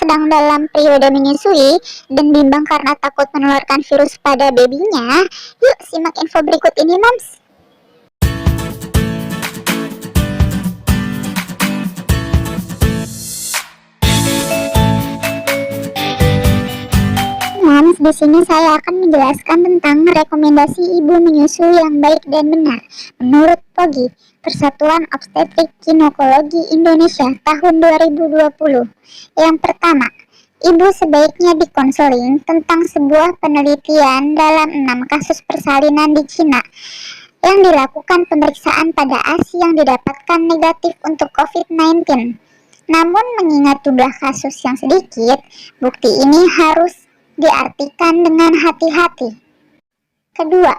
sedang dalam periode menyusui dan bimbang karena takut menularkan virus pada babynya, yuk simak info berikut ini, Moms. Moms, di sini saya akan menjelaskan tentang rekomendasi ibu menyusui yang baik dan benar menurut POGI, Persatuan Obstetrik Ginekologi Indonesia tahun 2020. Yang pertama, ibu sebaiknya dikonseling tentang sebuah penelitian dalam 6 kasus persalinan di Cina yang dilakukan pemeriksaan pada ASI yang didapatkan negatif untuk COVID-19. Namun mengingat jumlah kasus yang sedikit, bukti ini harus diartikan dengan hati-hati. Kedua,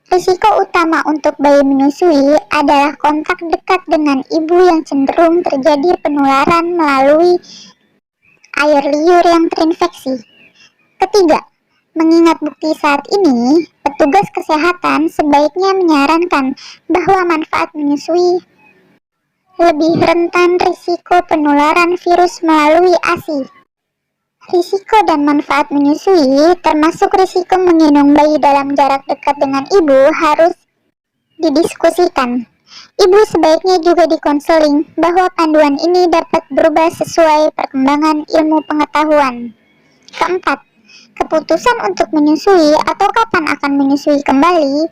risiko utama untuk bayi menyusui adalah kontak dekat dengan ibu yang cenderung terjadi penularan melalui air liur yang terinfeksi. Ketiga, mengingat bukti saat ini, petugas kesehatan sebaiknya menyarankan bahwa manfaat menyusui lebih rentan risiko penularan virus melalui ASI. Risiko dan manfaat menyusui, termasuk risiko menggendong bayi dalam jarak dekat dengan ibu, harus didiskusikan. Ibu sebaiknya juga dikonseling bahwa panduan ini dapat berubah sesuai perkembangan ilmu pengetahuan. Keempat, keputusan untuk menyusui atau kapan akan menyusui kembali,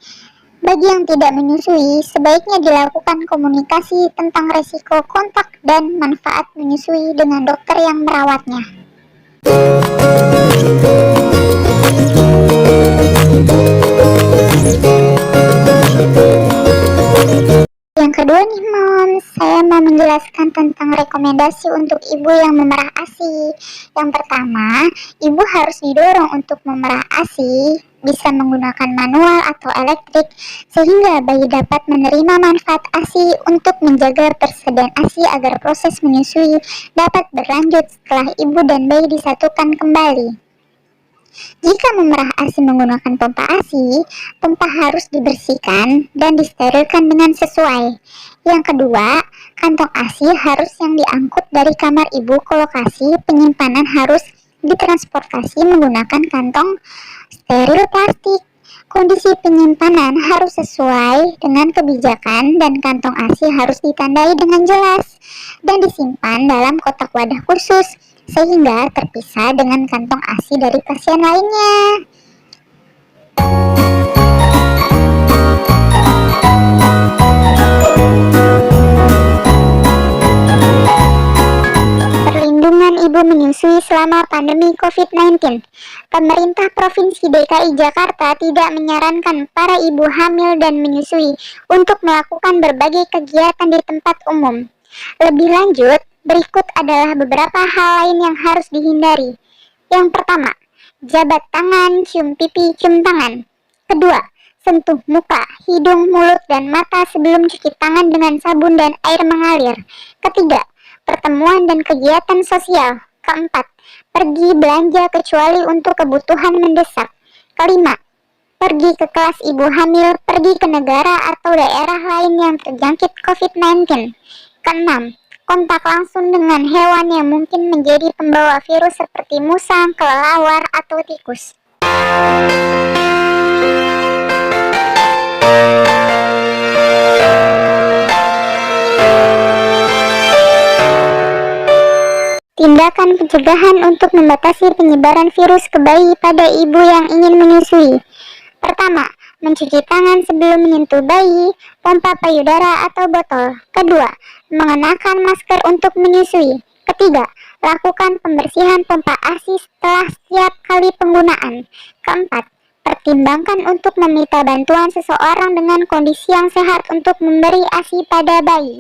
bagi yang tidak menyusui, sebaiknya dilakukan komunikasi tentang risiko kontak dan manfaat menyusui dengan dokter yang merawatnya. Yang kedua nih Moms, saya mau menjelaskan tentang rekomendasi untuk ibu yang memerah ASI. Yang pertama, ibu harus didorong untuk memerah ASI, bisa menggunakan manual atau elektrik, sehingga bayi dapat menerima manfaat ASI untuk menjaga persediaan ASI agar proses menyusui dapat berlanjut setelah ibu dan bayi disatukan kembali. Jika memerah ASI menggunakan pompa ASI, pompa harus dibersihkan dan disterilkan dengan sesuai. Yang kedua, kantong ASI harus yang diangkut dari kamar ibu ke lokasi penyimpanan harus ditransportasi menggunakan kantong steril plastik. Kondisi penyimpanan harus sesuai dengan kebijakan dan kantong ASI harus ditandai dengan jelas dan disimpan dalam kotak wadah khusus sehingga terpisah dengan kantong ASI dari pasien lainnya. Perlindungan ibu menyusui selama pandemi COVID-19. Pemerintah Provinsi DKI Jakarta tidak menyarankan para ibu hamil dan menyusui untuk melakukan berbagai kegiatan di tempat umum. Lebih lanjut, berikut adalah beberapa hal lain yang harus dihindari. Yang pertama, jabat tangan, cium pipi, cium tangan. Kedua, sentuh muka, hidung, mulut, dan mata sebelum cuci tangan dengan sabun dan air mengalir. Ketiga, pertemuan dan kegiatan sosial. Keempat, pergi belanja kecuali untuk kebutuhan mendesak. Kelima, pergi ke kelas ibu hamil, pergi ke negara atau daerah lain yang terjangkit COVID-19. Keenam, kontak langsung dengan hewan yang mungkin menjadi pembawa virus seperti musang, kelelawar, atau tikus. Tindakan pencegahan untuk membatasi penyebaran virus ke bayi pada ibu yang ingin menyusui. Pertama, mencuci tangan sebelum menyentuh bayi, pompa payudara atau botol. Kedua, mengenakan masker untuk menyusui. Ketiga, lakukan pembersihan pompa ASI setelah setiap kali penggunaan. Keempat, pertimbangkan untuk meminta bantuan seseorang dengan kondisi yang sehat untuk memberi ASI pada bayi.